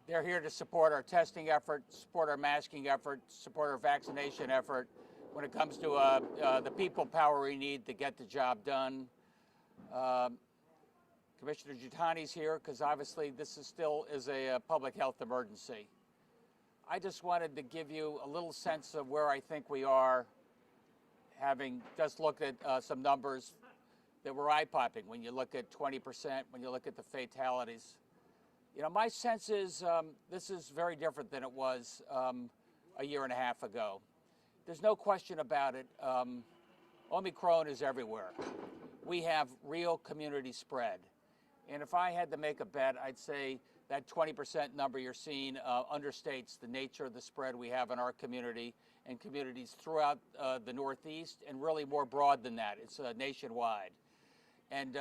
They're here to support our testing effort, support our masking effort, support our vaccination effort when it comes to the people power we need to get the job done. Commissioner Giuttani's here because obviously this is still a public health emergency. I just wanted to give you a little sense of where I think we are, having just looked at some numbers that were eye-popping when you look at 20%, when you look at the fatalities. You know, my sense is this is very different than it was a year and a half ago. There's no question about it. Omicron is everywhere. We have real community spread. And if I had to make a bet, I'd say that 20% number you're seeing understates the nature of the spread we have in our community and communities throughout the Northeast, and really more broad than that. It's nationwide. And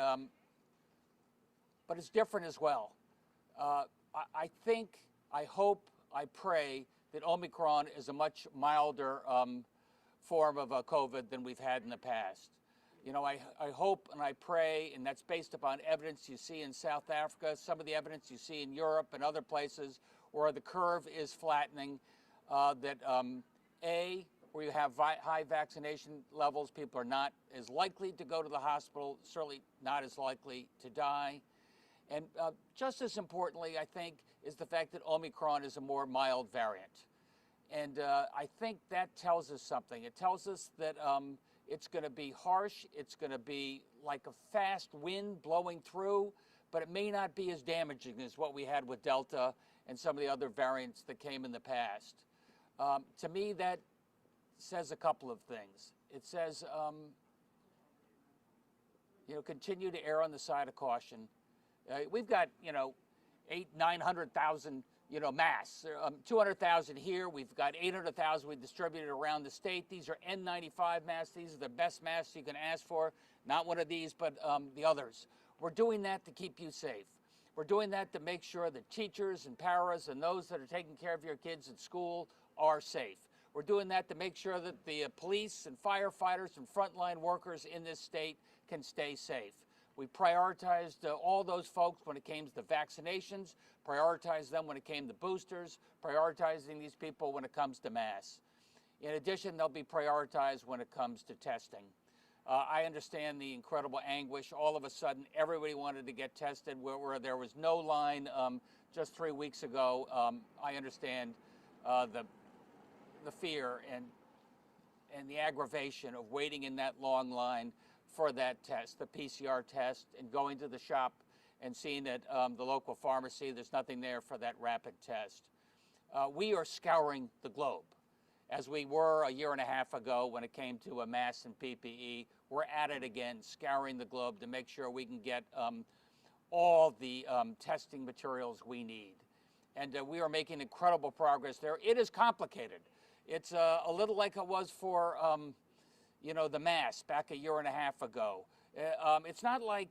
but it's different as well. I think, I hope, I pray that Omicron is a much milder form of COVID than we've had in the past. You know, I hope and I pray, and that's based upon evidence you see in South Africa, some of the evidence you see in Europe and other places where the curve is flattening, that where you have high vaccination levels, people are not as likely to go to the hospital, certainly not as likely to die. And just as importantly, I think, is the fact that Omicron is a more mild variant. And I think that tells us something. It tells us that it's going to be harsh, it's going to be like a fast wind blowing through, but it may not be as damaging as what we had with Delta and some of the other variants that came in the past. To me, that says a couple of things. It says, you know, continue to err on the side of caution. We've got, you know, 900,000, you know, masks, 200,000 here. We've got 800,000 we distributed around the state. These are N95 masks. These are the best masks you can ask for. Not one of these, but the others. We're doing that to keep you safe. We're doing that to make sure that teachers and paras and those that are taking care of your kids at school are safe. We're doing that to make sure that the police and firefighters and frontline workers in this state can stay safe. We prioritized all those folks when it came to the vaccinations, prioritized them when it came to boosters, prioritizing these people when it comes to masks. In addition, they'll be prioritized when it comes to testing. I understand the incredible anguish. All of a sudden, everybody wanted to get tested where there was no line just 3 weeks ago. I understand the fear and the aggravation of waiting in that long line for that test, the PCR test, and going to the shop and seeing that the local pharmacy, there's nothing there for that rapid test. We are scouring the globe. As we were a year and a half ago when it came to masks and PPE, we're at it again, scouring the globe to make sure we can get all the testing materials we need. And we are making incredible progress there. It is complicated. It's a little like it was for you know, the mask back a year and a half ago. It's not like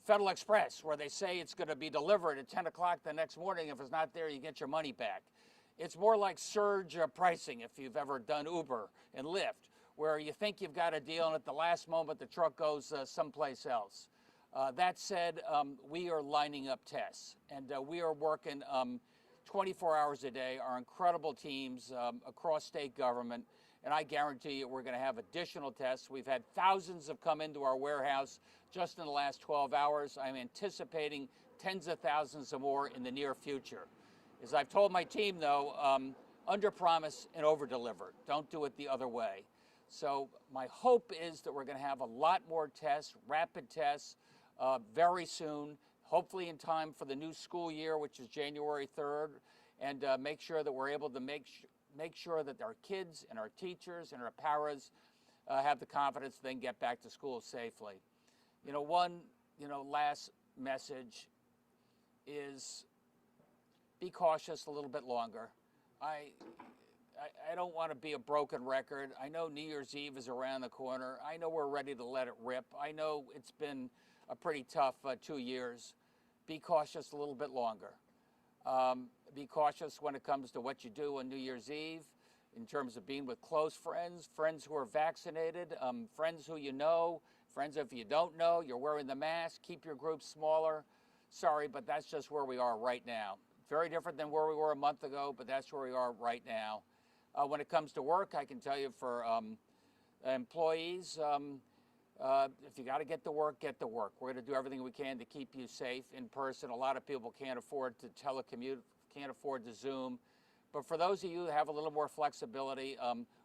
Federal Express, where they say it's going to be delivered at 10 o'clock the next morning. If it's not there, you get your money back. It's more like surge pricing, if you've ever done Uber and Lyft, where you think you've got a deal, and at the last moment, the truck goes someplace else. That said, we are lining up tests, and we are working 24 hours a day, our incredible teams across state government. And I guarantee you we're going to have additional tests. We've had thousands have come into our warehouse just in the last 12 hours. I'm anticipating tens of thousands of more in the near future. As I've told my team, though, under-promise and over-deliver. Don't do it the other way. So my hope is that we're going to have a lot more tests, rapid tests, very soon, hopefully in time for the new school year, which is January 3rd, and make sure that we're able to make sure that our kids and our teachers and our paras have the confidence to then get back to school safely. You know, one, last message is be cautious a little bit longer. I don't want to be a broken record. I know New Year's Eve is around the corner. I know we're ready to let it rip. I know it's been a pretty tough 2 years. Be cautious a little bit longer. Be cautious when it comes to what you do on New Year's Eve in terms of being with close friends, friends who are vaccinated, friends who you know, friends if you don't know, you're wearing the mask, keep your group smaller. Sorry, but that's just where we are right now. Very different than where we were a month ago, but that's where we are right now. When it comes to work, I can tell you for employees, if you got to get to work, get to work. We're going to do everything we can to keep you safe in person. A lot of people can't afford to telecommute, can't afford to Zoom. But for those of you who have a little more flexibility,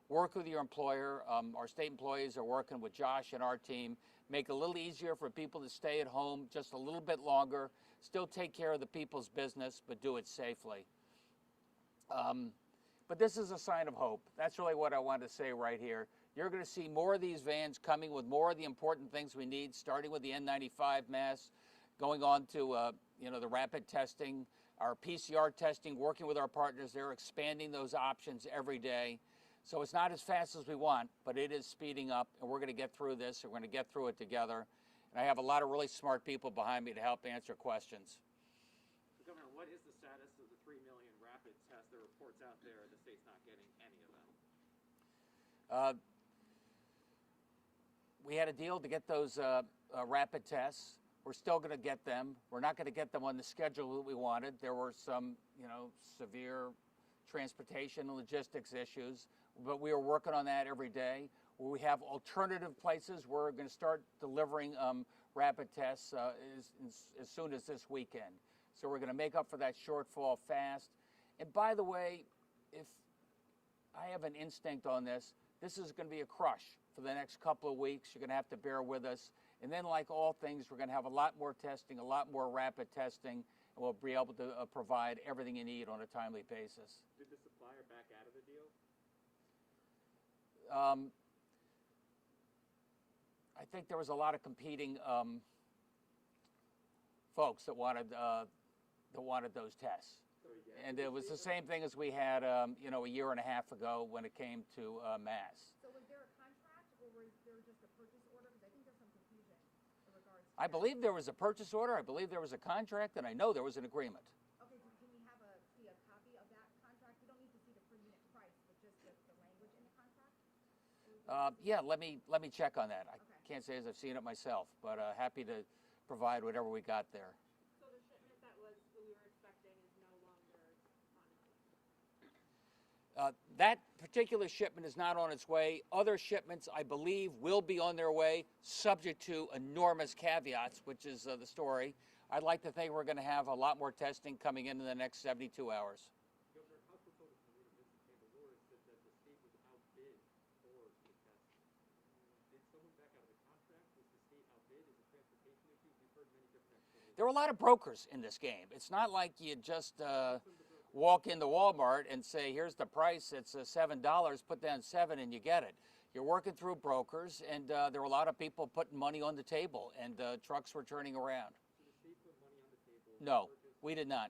work with your employer. Our state employees are working with Josh and our team. Make it a little easier for people to stay at home just a little bit longer. Still take care of the people's business, but do it safely. But this is a sign of hope. That's really what I wanted to say right here. You're going to see more of these vans coming with more of the important things we need, starting with the N95 mask, going on to the rapid testing, our PCR testing, working with our partners. They're expanding those options every day. So it's not as fast as we want, but it is speeding up, and we're going to get through this, and we're going to get through it together. And I have a lot of really smart people behind me to help answer questions. So, Governor, what is the status of the 3 million rapid tests? There are reports out there the state's not getting any of them. We had a deal to get those rapid tests. We're still going to get them. We're not going to get them on the schedule that we wanted. There were some, severe transportation and logistics issues, but we are working on that every day. We have alternative places. We're going to start delivering rapid tests as soon as this weekend. So we're going to make up for that shortfall fast. And by the way, if I have an instinct on this, this is going to be a crush for the next couple of weeks. You're going to have to bear with us. And then, like all things, we're going to have a lot more testing, a lot more rapid testing, and we'll be able to provide everything you need on a timely basis. Did the supplier back out of the deal? I think there was a lot of competing folks that wanted those tests. And it was the same thing as we had, a year and a half ago when it came to masks. So was there a contract, or was there just a purchase order? Because I think there's some confusion in regards to I believe there was a purchase order. I believe there was a contract, and I know there was an agreement. Okay, so can we see a copy of that contract? We don't need to see the per unit price, but just the language in the contract? Yeah, let me check on that. I Okay. can't say as I've seen it myself, but happy to provide whatever we got there. So the shipment that we were expecting is no longer on its way? That particular shipment is not on its way. Other shipments, I believe, will be on their way, subject to enormous caveats, which is the story. I'd like to think we're going to have a lot more testing coming in the next 72 hours. Governor, House Republican leader Vincent Campbell said that the state was outbid for the tests. Did someone back out of the contract? Was the state outbid? Is it transportation issues? We've heard many different explanations. There are a lot of brokers in this game. It's not like you just walk into Walmart and say, here's the price, it's $7, put down $7 and you get it. You're working through brokers, and there were a lot of people putting money on the table, and trucks were turning around. So the state put money on the table? No, we did not.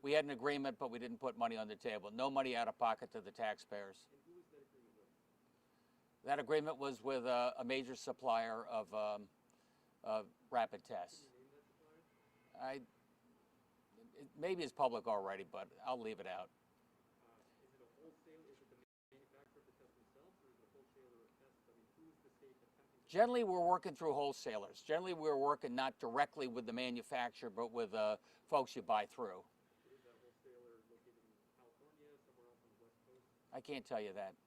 We had an agreement, but we didn't put money on the table. No money out of pocket to the taxpayers. And who was that agreement with? That agreement was with a major supplier of rapid tests. Can you name that supplier? Maybe it's public already, but I'll leave it out. Is it a wholesale? Is it the manufacturer of the tests themselves, or is it a wholesaler of tests? I mean, who is the state attempting to? Generally, we're working through wholesalers. Generally, we're working not directly with the manufacturer, but with folks you buy through. Is that wholesaler located in California, somewhere else on the West Coast? I can't tell you that.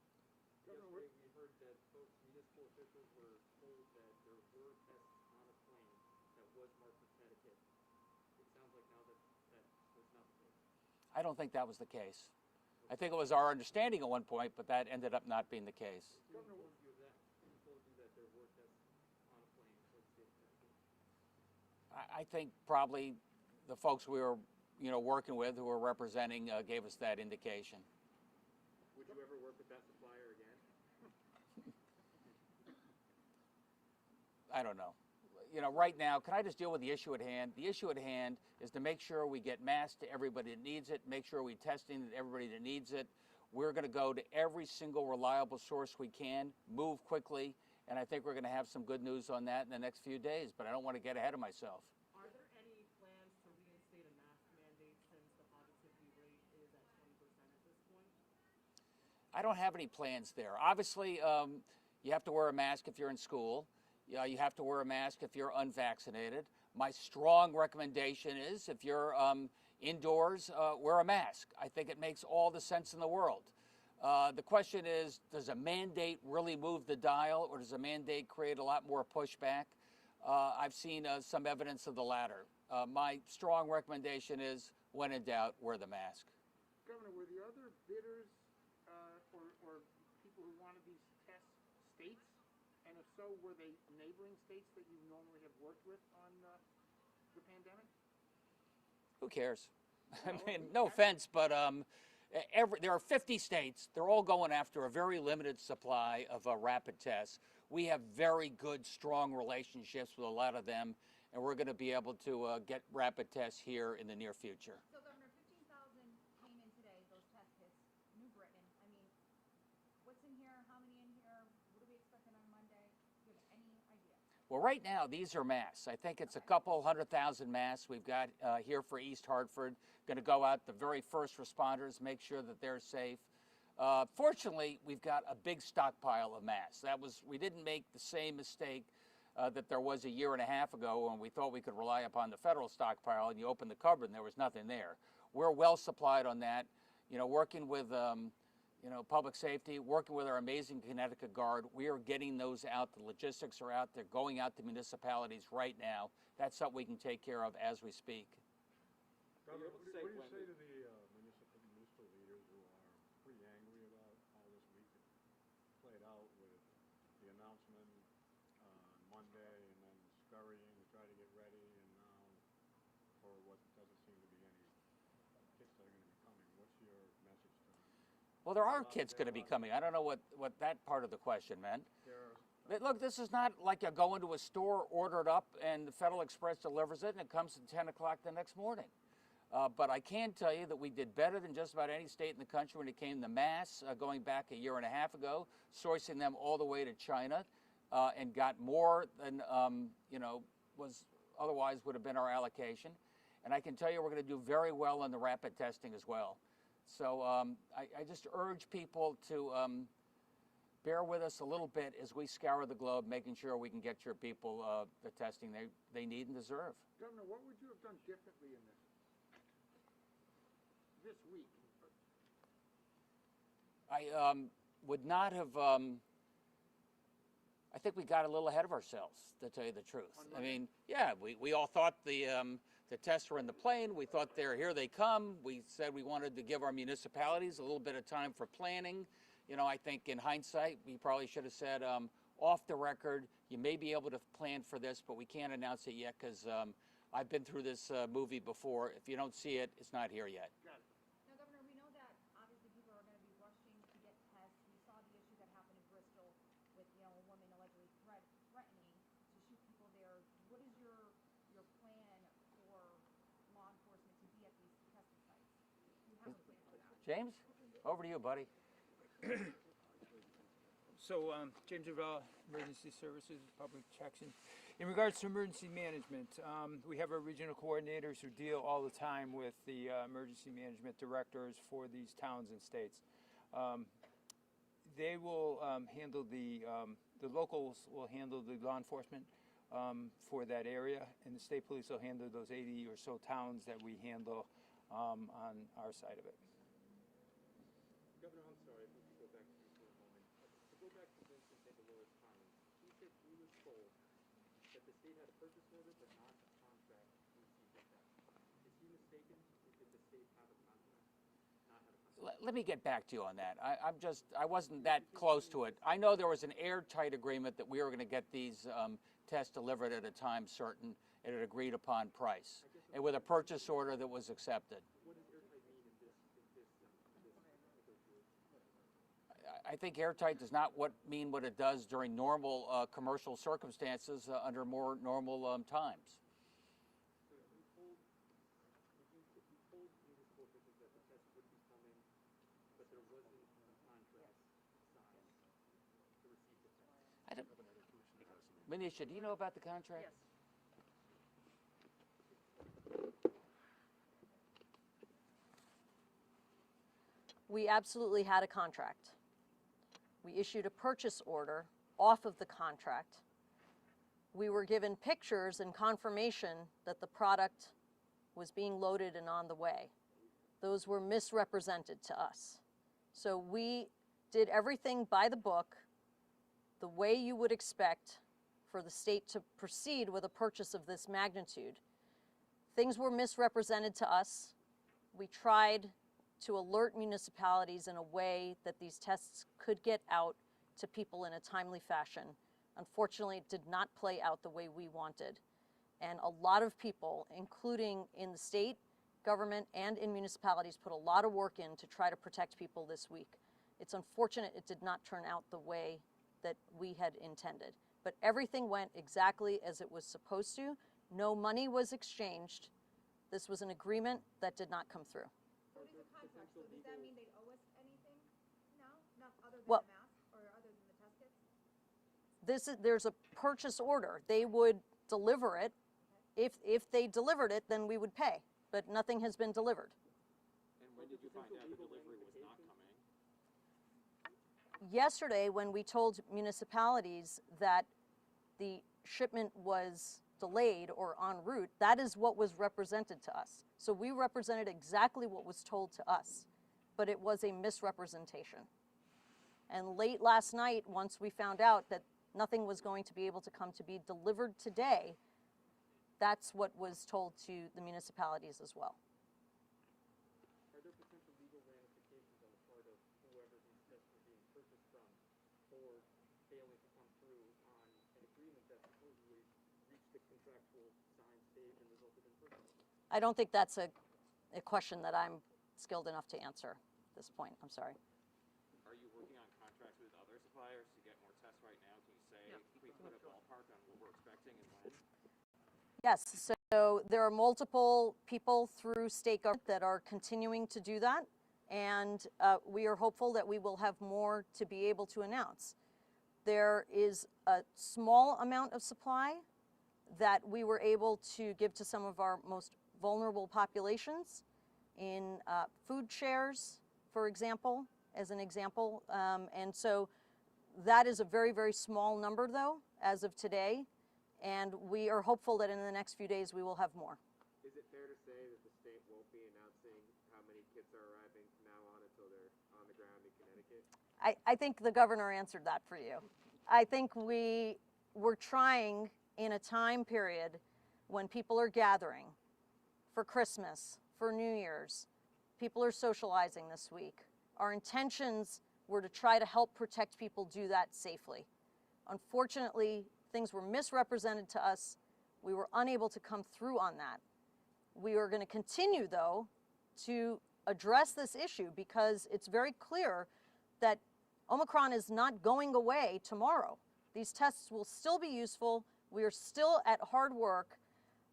Yesterday, we heard that folks, municipal officials were told that there were tests on a plane that was marked for Connecticut. It sounds like now that was not the case. I don't think that was the case. I think it was our understanding at one point, but that ended up not being the case. Who informed you of that? Who told you that there were tests on a plane for the state of Connecticut? I think probably the folks we were, working with, who were representing, gave us that indication. Would you ever work with that supplier again? I don't know. Right now, can I just deal with the issue at hand? The issue at hand is to make sure we get masks to everybody that needs it, make sure we testing to everybody that needs it. We're going to go to every single reliable source we can, move quickly, and I think we're going to have some good news on that in the next few days, but I don't want to get ahead of myself. Are there any plans to reinstate a mask mandate since the positivity rate is at 20% at this point? I don't have any plans there. Obviously, you have to wear a mask if you're in school. You have to wear a mask if you're unvaccinated. My strong recommendation is if you're indoors, wear a mask. I think it makes all the sense in the world. The question is, does a mandate really move the dial, or does a mandate create a lot more pushback? I've seen some evidence of the latter. My strong recommendation is, when in doubt, wear the mask. Governor, were the other bidders or people who wanted these tests states? And if so, were they neighboring states that you normally have worked with on the pandemic? Who cares? I mean, no offense, but there are 50 states. They're all going after a very limited supply of rapid tests. We have very good, strong relationships with a lot of them, and we're going to be able to get rapid tests here in the near future. So Governor, 15,000 came in today, those test kits, New Britain. I mean, what's in here? How many in here? What are we expecting on Monday? Do you have any idea? Well, right now, these are masks. I think it's a couple 100,000 masks we've got here for East Hartford. Going to go out the very first responders, make sure that they're safe. Fortunately, we've got a big stockpile of masks. We didn't make the same mistake that there was a year and a half ago when we thought we could rely upon the federal stockpile, and you opened the cupboard and there was nothing there. We're well supplied on that. You know, working with public safety, working with our amazing Connecticut Guard, we are getting those out. The logistics are out. They're going out to municipalities right now. That's something we can take care of as we speak. Governor, what do you say to the municipal leaders who are pretty angry about how this week played out with the announcement on Monday and then scurrying to try to get ready, and now for what doesn't seem to be any kits that are going to be coming? What's your message to them? Well, there are kits going to be coming. I don't know what that part of the question meant. Look, this is not like you go into a store, order it up, and the Federal Express delivers it, and it comes at 10 o'clock the next morning. But I can tell you that we did better than just about any state in the country when it came to masks going back a year and a half ago, sourcing them all the way to China, and got more than was otherwise would have been our allocation. And I can tell you we're going to do very well on the rapid testing as well. So I just urge people to bear with us a little bit as we scour the globe, making sure we can get your people the testing they need and deserve. Governor, what would you have done differently in this week? I would not have. I think we got a little ahead of ourselves, to tell you the truth. I mean, yeah, we all thought the tests were in the plane. We thought here they come. We said we wanted to give our municipalities a little bit of time for planning. You know, I think in hindsight, we probably should have said, off the record, you may be able to plan for this, but we can't announce it yet because I've been through this movie before. If you don't see it, it's not here yet. Got it. Now, Governor, we know that obviously people are going to be rushing to get tests. We saw the issue that happened in Bristol with, a woman allegedly threatening to shoot people there. What is your plan for law enforcement to be at these testing sites? Do you have a plan for that? James, over to you, buddy. So, James Ravel, Emergency Services, Public Protection. In regards to emergency management, we have our regional coordinators who deal all the time with the emergency management directors for these towns and states. They will handle the locals will handle the law enforcement for that area, and the state police will handle those 80 or so towns that we handle on our side of it. Governor, I'm sorry, if we could go back to you for a moment. To go back to Vincent St. Dolores' comments, he said he was told that the state had a purchase order but not a contract to receive the test. Is he mistaken? Did the state have a contract? Not have a contract? Let me get back to you on that. I wasn't that close to it. I know there was an airtight agreement that we were going to get these tests delivered at a time certain at an agreed upon price, and with a purchase order that was accepted. What does airtight mean in this negotiation? I think airtight does not mean what it does during normal commercial circumstances under more normal times. So you told municipal officials that the test would be coming, but there wasn't a contract signed to receive the test. I don't, Manisha, do you know about the contract? Yes. We absolutely had a contract. We issued a purchase order off of the contract. We were given pictures and confirmation that the product was being loaded and on the way. Those were misrepresented to us. So we did everything by the book, the way you would expect for the state to proceed with a purchase of this magnitude. Things were misrepresented to us. We tried to alert municipalities in a way that these tests could get out to people in a timely fashion. Unfortunately, it did not play out the way we wanted. And a lot of people, including in the state government and in municipalities, put a lot of work in to try to protect people this week. It's unfortunate it did not turn out the way that we had intended. But everything went exactly as it was supposed to. No money was exchanged. This was an agreement that did not come through. What is the contract? So does that mean they owe us anything now? Not other than Well, the mask or other than the test kits? there's a purchase order. They would deliver it. If they delivered it, then we would pay. But nothing has been delivered. And when did you find out the delivery was not coming? Yesterday, when we told municipalities that the shipment was delayed or en route, that is what was represented to us. So we represented exactly what was told to us, but it was a misrepresentation. And late last night, once we found out that nothing was going to be able to come to be delivered today, that's what was told to the municipalities as well. Are there potential legal ramifications on the part of whoever these tests were being purchased from for failing to come through on an agreement that supposedly reached the contractual signed stage and resulted in purchase? I don't think that's a question that I'm skilled enough to answer at this point. I'm sorry. Are you working on contracts with other suppliers to get more tests right now? Can you say, we put a ballpark on what we're expecting and when? Yes, so there are multiple people through state government that are continuing to do that, and we are hopeful that we will have more to be able to announce. There is a small amount of supply that we were able to give to some of our most vulnerable populations in food shares, for example, as an example. And so that is a very, very small number, though, as of today. And we are hopeful that in the next few days we will have more. Is it fair to say that the state won't be announcing how many kits are arriving from now on until they're on the ground in Connecticut? I think the governor answered that for you. I think we were trying in a time period when people are gathering for Christmas, for New Year's, people are socializing this week. Our intentions were to try to help protect people do that safely. Unfortunately, things were misrepresented to us. We were unable to come through on that. We are going to continue, though, to address this issue because it's very clear that Omicron is not going away tomorrow. These tests will still be useful. We are still at hard work.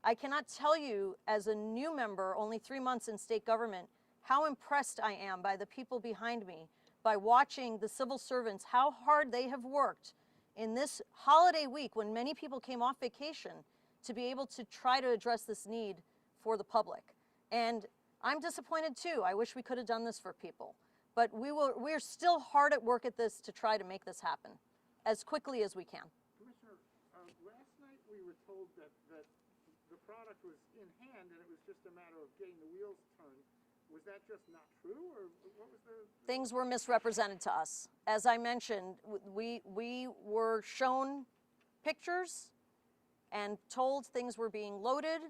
I cannot tell you, as a new member, only 3 months in state government, how impressed I am by the people behind me, by watching the civil servants, how hard they have worked in this holiday week when many people came off vacation to be able to try to address this need for the public. And I'm disappointed too. I wish we could have done this for people. But we're still hard at work at this to try to make this happen as quickly as we can. Commissioner, last night we were told that the product was in hand and it was just a matter of getting the wheels turned. Was that just not true, or what was the... Things were misrepresented to us. As I mentioned, we were shown pictures and told things were being loaded.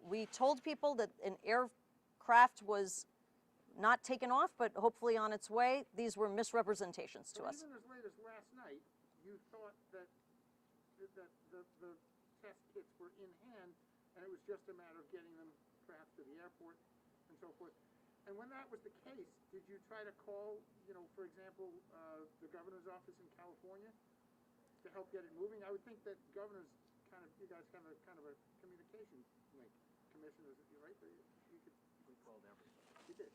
We told people that an aircraft was not taken off, but hopefully on its way. These were misrepresentations to us. Even as late as last night, you thought that the test kits were in hand, and it was just a matter of getting them perhaps to the airport and so forth. And when that was the case, did you try to call, for example, the governor's office in California to help get it moving? I would think that governors you guys have a kind of a communication link. Commissioners, right? We called everybody. You did.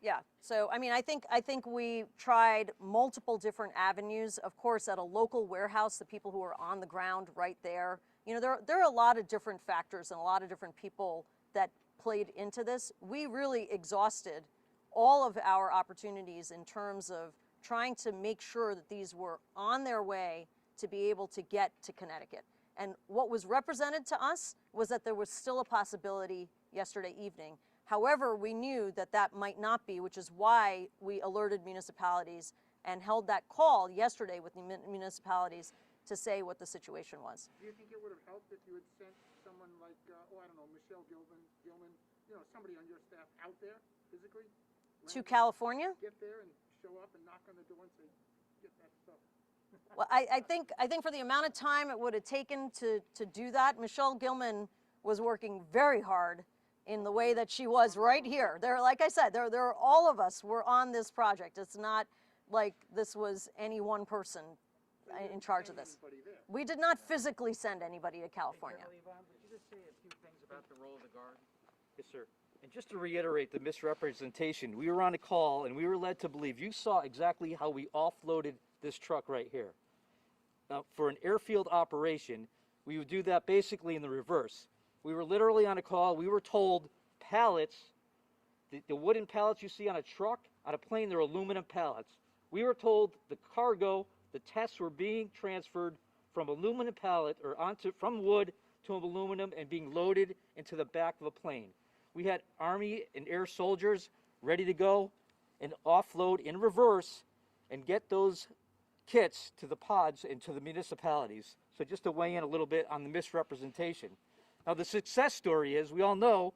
Yeah. So, I mean, I think we tried multiple different avenues. Of course, at a local warehouse, the people who are on the ground right there. There are a lot of different factors and a lot of different people that played into this. We really exhausted all of our opportunities in terms of trying to make sure that these were on their way to be able to get to Connecticut. And what was represented to us was that there was still a possibility yesterday evening. However, we knew that that might not be, which is why we alerted municipalities and held that call yesterday with the municipalities to say what the situation was. Do you think it would have helped if you had sent someone like, I don't know, Michelle Gilman, somebody on your staff out there physically? To California? Get there and show up and knock on the door and say, get that stuff. Well, I think for the amount of time it would have taken to do that, Michelle Gilman was working very hard in the way that she was right here. There, like I said, there all of us were on this project. It's not like this was any one person in charge of this. We did not physically send anybody to California. Would you just say a few things about the role of the Guard? Yes, sir. And just to reiterate the misrepresentation, we were on a call and we were led to believe you saw exactly how we offloaded this truck right here. Now, for an airfield operation, we would do that basically in the reverse. We were literally on a call. We were told pallets, the wooden pallets you see on a truck, on a plane, they're aluminum pallets. We were told the cargo, the tests were being transferred from aluminum pallet or from wood to aluminum and being loaded into the back of a plane. We had Army and Air soldiers ready to go and offload in reverse and get those kits to the pods and to the municipalities. So just to weigh in a little bit on the misrepresentation. Now the success story is we all know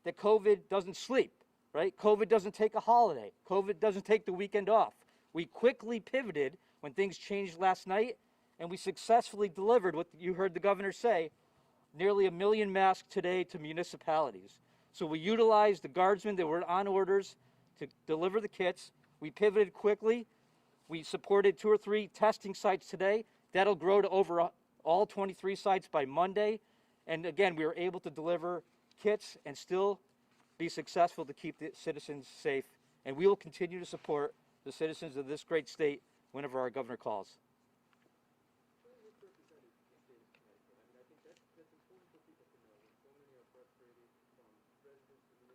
that COVID doesn't sleep, right? COVID doesn't take a holiday. COVID doesn't take the weekend off. We quickly pivoted when things changed last night, and we successfully delivered what you heard the governor say, nearly 1 million masks today to municipalities. So we utilized the guardsmen that were on orders to deliver the kits. We pivoted quickly. We supported 2 or 3 testing sites today. That'll grow to over all 23 sites by Monday. And again, we were able to deliver kits and still be successful to keep the citizens safe. And we will continue to support the citizens of this great state whenever our governor calls.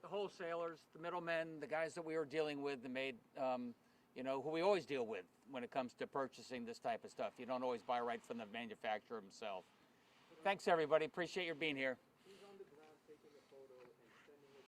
The wholesalers, the middlemen, the guys that we were dealing with, who we always deal with when it comes to purchasing this type of stuff. You don't always buy right from the manufacturer himself. Thanks, everybody. Appreciate your being here.